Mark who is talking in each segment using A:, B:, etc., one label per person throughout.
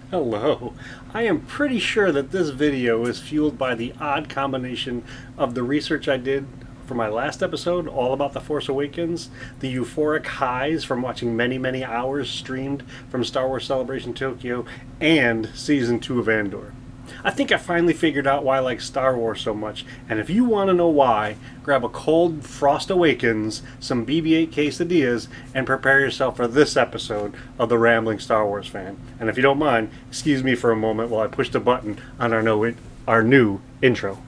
A: Hello. I am pretty sure that this video is fueled by the odd combination of the research I did for my last episode, all about The Force Awakens, the euphoric highs from watching many hours streamed from Star Wars Celebration Tokyo, and Season 2 of Andor. I think I finally figured out why I like Star Wars so much, and if you want to know why, grab a cold Frost Awakens, some BB-8 quesadillas, and prepare yourself for this episode of The Rambling Star Wars Fan. And if you don't mind, excuse me for a moment while I push the button on our new intro.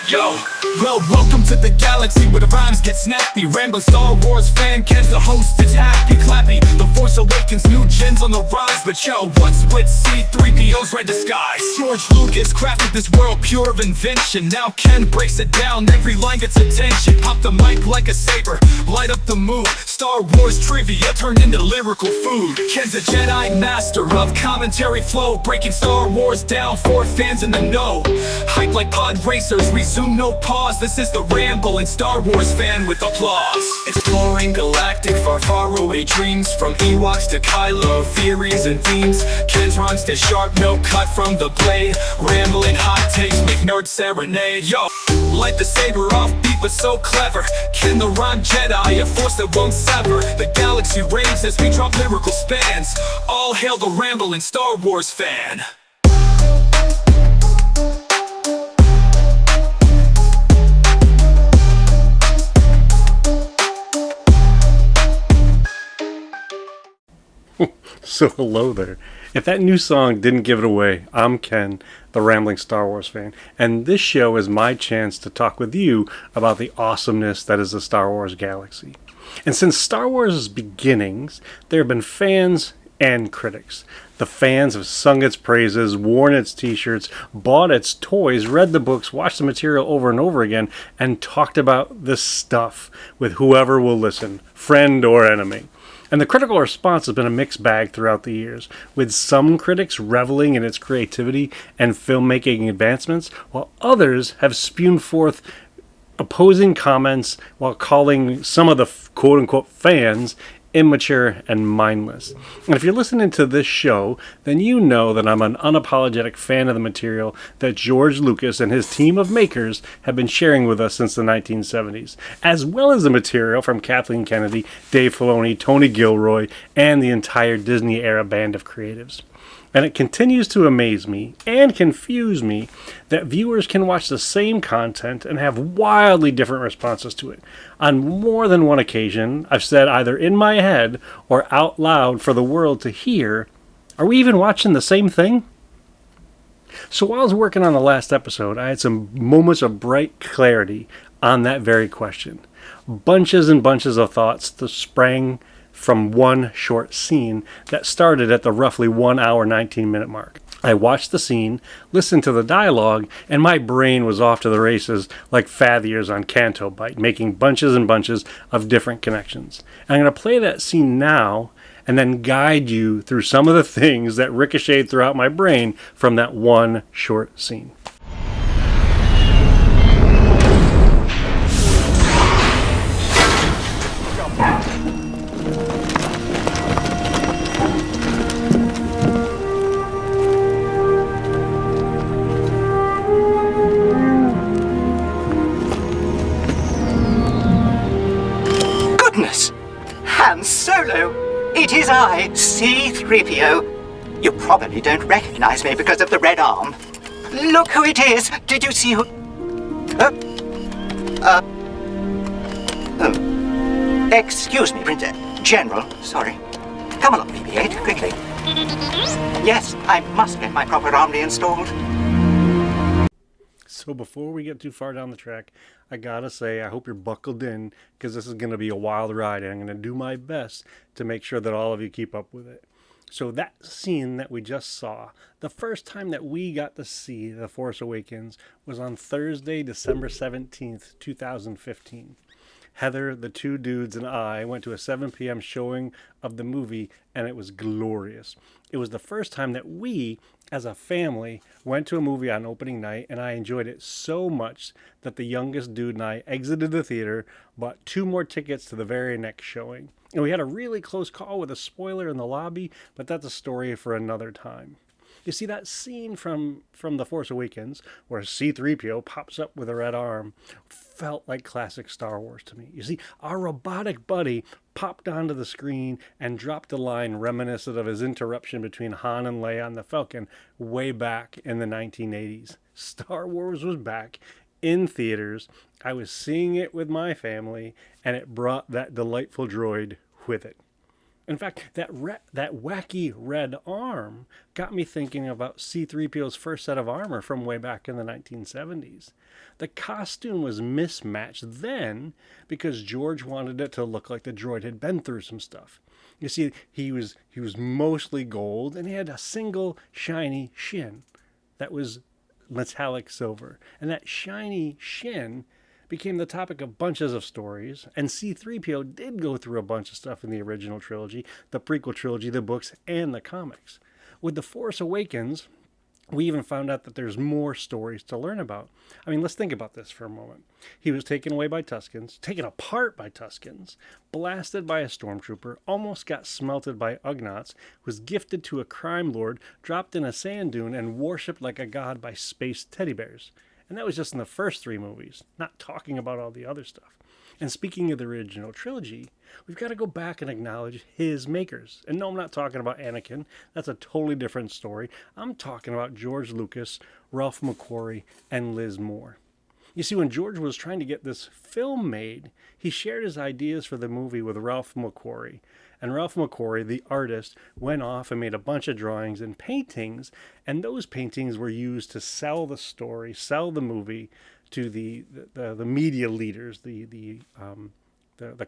B: Yo. Well, welcome to the galaxy where the rhymes get snappy. Rambling Star Wars fan, Ken's the host, it's happy clappy. The Force Awakens, new gens on the rise. But yo, what's with C-3PO's red disguise? George Lucas crafted this world pure of invention. Now Ken breaks it down, every line gets attention. Pop the mic like a saber, light up the mood. Star Wars trivia turned into lyrical food. Ken's a Jedi master of commentary flow, breaking Star Wars down for fans in the know. Hype like pod racers, resume no pause. This is the Rambling Star Wars Fan with applause. Exploring galactic far away dreams, from Ewoks to Kylo, theories and themes. Ken's rhymes stay sharp, no cut from the blade. Rambling hot takes make nerd serenade. Yo, light the saber off beat but so clever. Ken the rhyme Jedi, a force that won't sever. The galaxy raves as we drop lyrical spans. All hail the Rambling Star Wars Fan.
A: So hello there. If that new song didn't give it away, I'm Ken, the Rambling Star Wars Fan, and this show is my chance to talk with you about the awesomeness that is the Star Wars galaxy. And since Star Wars' beginnings, there have been fans and critics. The fans have sung its praises, worn its t-shirts, bought its toys, read the books, watched the material over and over again, and talked about this stuff with whoever will listen, friend or enemy. And the critical response has been a mixed bag throughout the years, with some critics reveling in its creativity and filmmaking advancements, while others have spewed forth opposing comments while calling some of the quote-unquote fans immature and mindless. And if you're listening to this show, then you know that I'm an unapologetic fan of the material that George Lucas and his team of makers have been sharing with us since the 1970s, as well as the material from Kathleen Kennedy, Dave Filoni, Tony Gilroy, and the entire Disney-era band of creatives. And it continues to amaze me and confuse me that viewers can watch the same content and have wildly different responses to it. On more than one occasion, I've said either in my head or out loud for the world to hear, are we even watching the same thing? So while I was working on the last episode, I had some moments of bright clarity on that very question. Bunches and bunches of thoughts that sprang from one short scene that started at the roughly 1 hour 19-minute mark. I watched the scene, listened to the dialogue, and my brain was off to the races like fathiers on Canto Bite, making bunches and bunches of different connections. And I'm going to play that scene now and then guide you through some of the things that ricocheted throughout my brain from that one short scene.
C: Han Solo! It is I, C-3PO. You probably don't recognize me because of the red arm. Look who it is! Did you see who... Excuse me, Printer. General, sorry. Come along, BB-8, quickly. Yes, I must get my proper arm reinstalled.
A: So before we get too far down the track, I gotta say, I hope you're buckled in, because this is going to be a wild ride, and I'm going to do my best to make sure that all of you keep up with it. So that scene that we just saw, the first time that we got to see The Force Awakens was on Thursday, December 17th, 2015. Heather, the two dudes, and I went to a 7 p.m. showing of the movie, and it was glorious. It was the first time that we, as a family, went to a movie on opening night, and I enjoyed it so much that the youngest dude and I exited the theater, bought 2 more tickets to the very next showing. And we had a really close call with a spoiler in the lobby, but that's a story for another time. You see, that scene from The Force Awakens, where C-3PO pops up with a red arm, felt like classic Star Wars to me. You see, our robotic buddy popped onto the screen and dropped a line reminiscent of his interruption between Han and Leia on the Falcon way back in the 1980s. Star Wars was back in theaters. I was seeing it with my family, and it brought that delightful droid with it. In fact, that wacky red arm got me thinking about C-3PO's first set of armor from way back in the 1970s. The costume was mismatched then because George wanted it to look like the droid had been through some stuff. You see, he was mostly gold, and he had a single shiny shin that was metallic silver. And that shiny shin became the topic of bunches of stories, and C-3PO did go through a bunch of stuff in the original trilogy, the prequel trilogy, the books, and the comics. With The Force Awakens, we even found out that there's more stories to learn about. I mean, let's think about this for a moment. He was taken away by Tuskens, taken apart by Tuskens, blasted by a stormtrooper, almost got smelted by Ugnaughts, was gifted to a crime lord, dropped in a sand dune, and worshipped like a god by space teddy bears. And that was just in the first 3 movies, not talking about all the other stuff. And speaking of the original trilogy, we've got to go back and acknowledge his makers. And no, I'm not talking about Anakin. That's a totally different story. I'm talking about George Lucas, Ralph McQuarrie, and Liz Moore. You see, when George was trying to get this film made, he shared his ideas for the movie with Ralph McQuarrie. And Ralph McQuarrie, the artist, went off and made a bunch of drawings and paintings, and those paintings were used to sell the story, sell the movie to the media leaders, the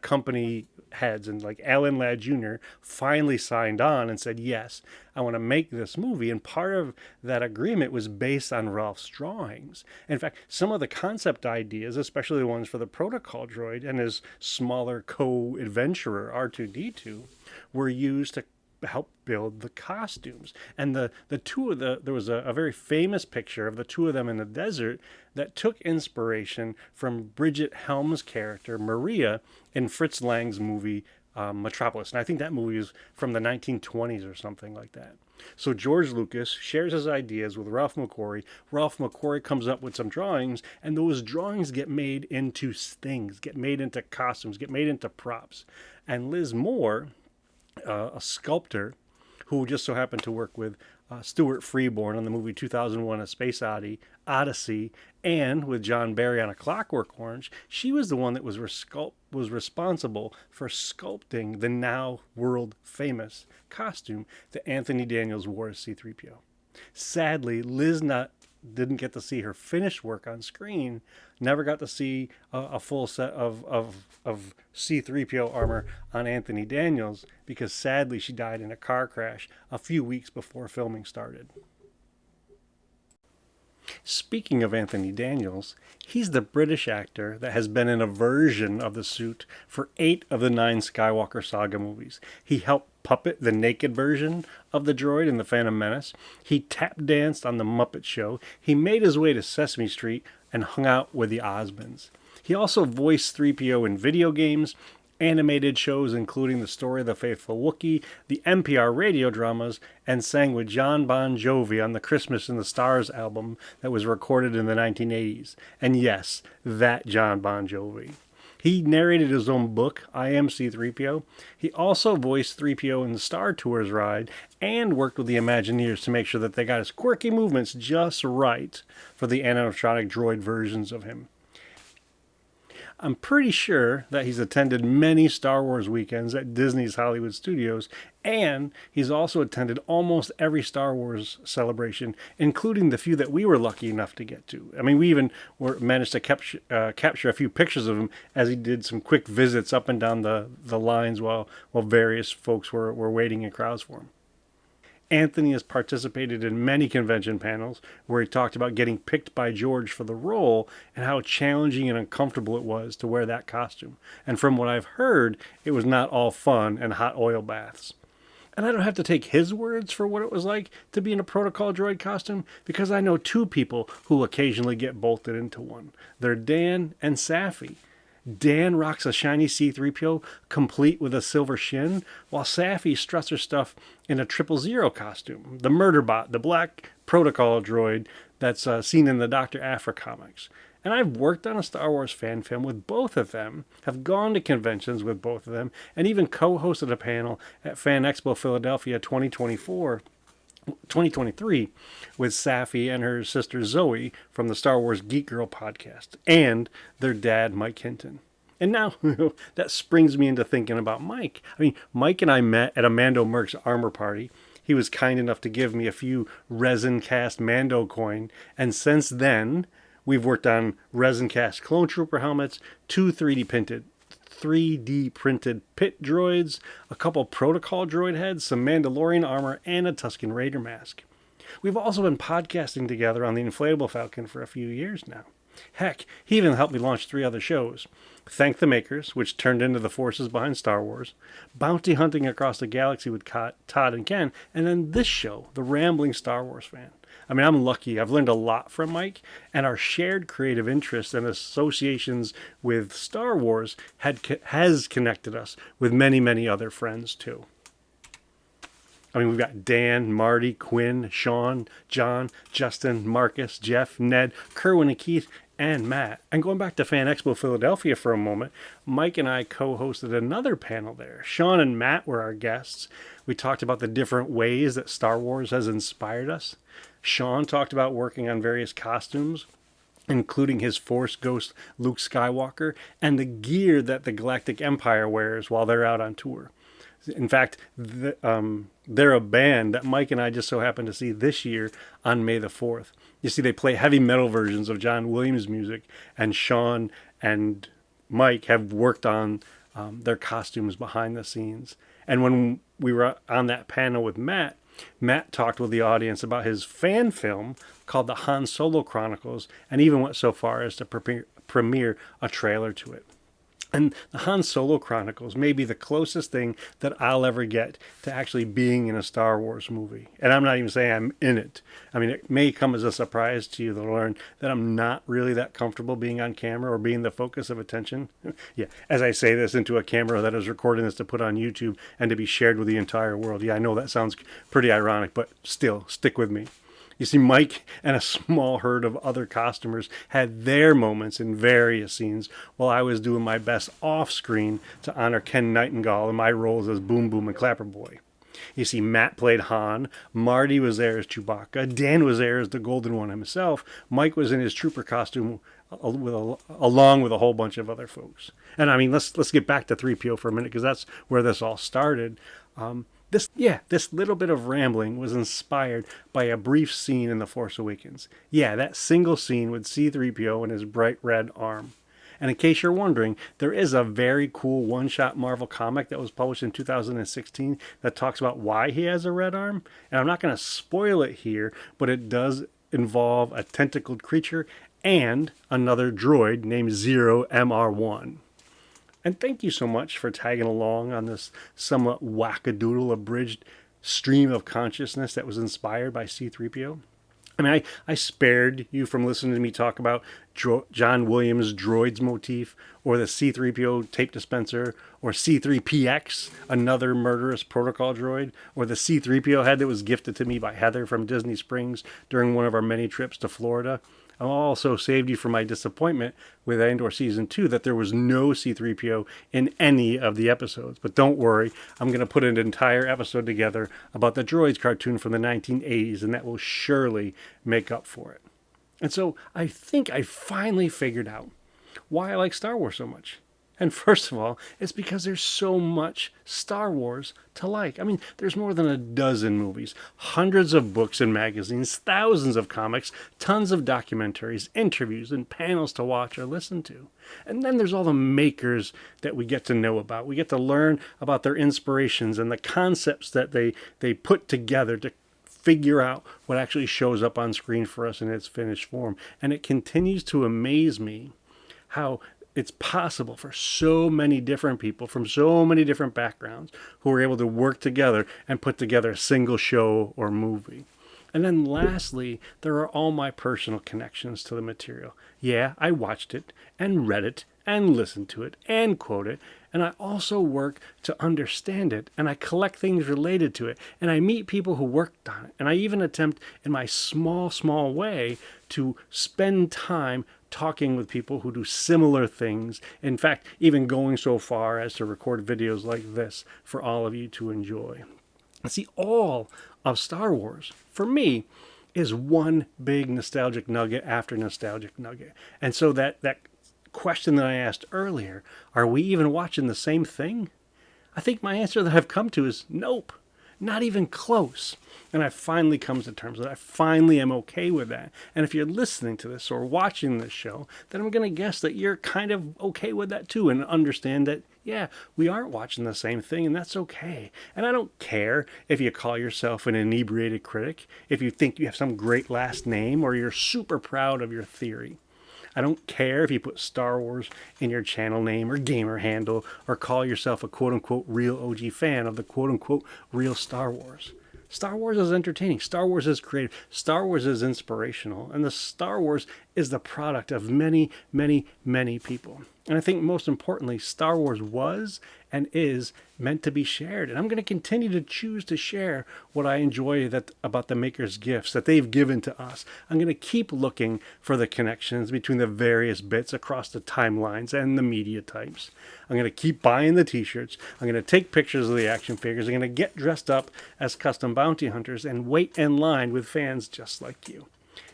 A: company heads, and like Alan Ladd Jr. finally signed on and said, yes, I want to make this movie. And part of that agreement was based on Ralph's drawings. In fact, some of the concept ideas, especially the ones for the protocol droid and his smaller co-adventurer R2-D2, were used to help build the costumes. And the two of there was a very famous picture of the two of them in the desert that took inspiration from Bridget Helm's character Maria in Fritz Lang's movie Metropolis. And I think that movie is from the 1920s or something like that. So George Lucas shares his ideas with Ralph McQuarrie. Ralph McQuarrie comes up with some drawings, and those drawings get made into things, get made into costumes, get made into props. And Liz Moore, a sculptor who just so happened to work with Stuart Freeborn on the movie 2001: A Space Odyssey, and with John Barry on A Clockwork Orange, she was the one that was responsible for sculpting the now world famous costume that Anthony Daniels wore as C-3PO. Sadly, Liz didn't get to see her finished work on screen, never got to see a full set of C-3PO armor on Anthony Daniels, because sadly she died in a car crash a few weeks before filming started. Speaking of Anthony Daniels, he's the British actor that has been in a version of the suit for 8 of the 9 Skywalker Saga movies. He helped puppet the naked version of the droid in The Phantom Menace. He tap danced on The Muppet Show. He made his way to Sesame Street and hung out with the Osmonds. He also voiced 3PO in video games, animated shows including The Story of the Faithful Wookiee, the NPR radio dramas, and sang with John Bon Jovi on the Christmas in the Stars album that was recorded in the 1980s. And yes, that John Bon Jovi. He narrated his own book, I Am C-3PO. He also voiced 3PO in the Star Tours ride and worked with the Imagineers to make sure that they got his quirky movements just right for the animatronic droid versions of him. I'm pretty sure that he's attended many Star Wars weekends at Disney's Hollywood Studios, and he's also attended almost every Star Wars celebration, including the few that we were lucky enough to get to. I mean, we even managed to capture a few pictures of him as he did some quick visits up and down the lines while various folks were waiting in crowds for him. Anthony has participated in many convention panels where he talked about getting picked by George for the role and how challenging and uncomfortable it was to wear that costume. And from what I've heard, it was not all fun and hot oil baths. And I don't have to take his words for what it was like to be in a protocol droid costume, because I know two people who occasionally get bolted into one. They're Dan and Safi. Dan rocks a shiny C-3PO complete with a silver shin, while Safi struts her stuff in a 000 costume, the murder bot, the black protocol droid that's seen in the Dr. Aphra comics. And I've worked on a Star Wars fan film with both of them, have gone to conventions with both of them, and even co-hosted a panel at Fan Expo Philadelphia 2023 with Safi and her sister Zoe from the Star Wars Geek Girl podcast, and their dad, Mike Hinton. And now that springs me into thinking about Mike. I mean, Mike and I met at a Mando Mercs armor party. He was kind enough to give me a few resin cast Mando coin, and since then we've worked on resin cast clone trooper helmets, two 3D printed pit droids, a couple protocol droid heads, some Mandalorian armor, and a Tusken Raider mask. We've also been podcasting together on the Inflatable Falcon for a few years now. Heck, he even helped me launch 3 other shows. Thank the Makers, which turned into the forces behind Star Wars, Bounty Hunting Across the Galaxy with Todd and Ken, and then this show, The Rambling Star Wars Fan. I mean, I'm lucky. I've learned a lot from Mike, and our shared creative interests and associations with Star Wars has connected us with many, many other friends, too. I mean, we've got Dan, Marty, Quinn, Sean, John, Justin, Marcus, Jeff, Ned, Kerwin, and Keith, and Matt. And going back to Fan Expo Philadelphia for a moment, Mike and I co-hosted another panel there. Sean and Matt were our guests. We talked about the different ways that Star Wars has inspired us. Sean talked about working on various costumes, including his Force Ghost Luke Skywalker and the gear that the Galactic Empire wears while they're out on tour. In fact, they're a band that Mike and I just so happened to see this year on May the 4th. You see, they play heavy metal versions of John Williams music, and Sean and Mike have worked on their costumes behind the scenes. And when we were on that panel with Matt talked with the audience about his fan film called The Han Solo Chronicles, and even went so far as to premiere a trailer to it. And the Han Solo Chronicles may be the closest thing that I'll ever get to actually being in a Star Wars movie. And I'm not even saying I'm in it. I mean, it may come as a surprise to you to learn that I'm not really that comfortable being on camera or being the focus of attention. Yeah, as I say this into a camera that is recording this to put on YouTube and to be shared with the entire world. Yeah, I know that sounds pretty ironic, but still, stick with me. You see, Mike and a small herd of other costumers had their moments in various scenes while I was doing my best off-screen to honor Ken Nightingale in my roles as Boom Boom and Clapper Boy. You see, Matt played Han, Marty was there as Chewbacca, Dan was there as the Golden One himself, Mike was in his trooper costume along with a whole bunch of other folks. And I mean, let's get back to 3PO for a minute, because that's where this all started. This little bit of rambling was inspired by a brief scene in The Force Awakens. Yeah, that single scene with C-3PO and his bright red arm. And in case you're wondering, there is a very cool one-shot Marvel comic that was published in 2016 that talks about why he has a red arm. And I'm not going to spoil it here, but it does involve a tentacled creature and another droid named Zero MR1. And thank you so much for tagging along on this somewhat wackadoodle abridged stream of consciousness that was inspired by C-3PO. I mean, I spared you from listening to me talk about John Williams' droids motif, or the C-3PO tape dispenser, or C-3PX, another murderous protocol droid, or the C-3PO head that was gifted to me by Heather from Disney Springs during one of our many trips to Florida. I also saved you from my disappointment with Andor Season 2 that there was no C-3PO in any of the episodes. But don't worry, I'm going to put an entire episode together about the Droids cartoon from the 1980s, and that will surely make up for it. And so I think I finally figured out why I like Star Wars so much. And first of all, it's because there's so much Star Wars to like. I mean, there's more than a dozen movies, hundreds of books and magazines, thousands of comics, tons of documentaries, interviews, and panels to watch or listen to. And then there's all the makers that we get to know about. We get to learn about their inspirations and the concepts that they put together to figure out what actually shows up on screen for us in its finished form. And it continues to amaze me how it's possible for so many different people from so many different backgrounds who are able to work together and put together a single show or movie. And then lastly, there are all my personal connections to the material. Yeah, I watched it and read it and listened to it and quote it. And I also work to understand it, and I collect things related to it, and I meet people who worked on it. And I even attempt in my small way to spend time talking with people who do similar things. In fact, even going so far as to record videos like this for all of you to enjoy. See, all of Star Wars, for me, is one big nostalgic nugget after nostalgic nugget. And so that question that I asked earlier, are we even watching the same thing? I think my answer that I've come to is nope, not even close. And I finally come to terms with it. I finally am okay with that. And if you're listening to this or watching this show, then I'm going to guess that you're kind of okay with that too, and understand that, yeah, we aren't watching the same thing, and that's okay. And I don't care if you call yourself an inebriated critic, if you think you have some great last name, or you're super proud of your theory. I don't care if you put Star Wars in your channel name or gamer handle, or call yourself a quote-unquote real OG fan of the quote-unquote real Star Wars. Star Wars is entertaining. Star Wars is creative. Star Wars is inspirational. And the Star Wars is the product of many, many, many people. And I think most importantly, Star Wars was and is meant to be shared. And I'm going to continue to choose to share what I enjoy about the maker's gifts that they've given to us. I'm going to keep looking for the connections between the various bits across the timelines and the media types. I'm going to keep buying the t-shirts. I'm going to take pictures of the action figures. I'm going to get dressed up as custom bounty hunters and wait in line with fans just like you.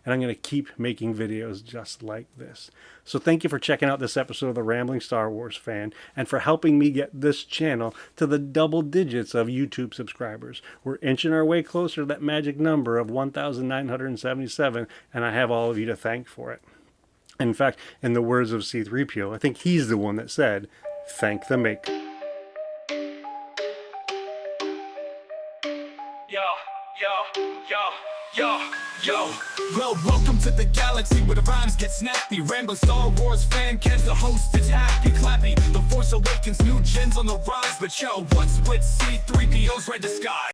A: And I'm going to keep making videos just like this. So thank you for checking out this episode of The Rambling Star Wars Fan, and for helping me get this channel to the double digits of YouTube subscribers. We're inching our way closer to that magic number of 1,977, and I have all of you to thank for it. In fact, in the words of C-3PO, I think he's the one that said, "Thank the maker."
B: Yo, well, welcome to the galaxy where the rhymes get snappy. Rambling Star Wars fan, Ken's the host, it's happy clappy. The Force Awakens, new gens on the rise. But yo, what's with C-3PO's red disguise?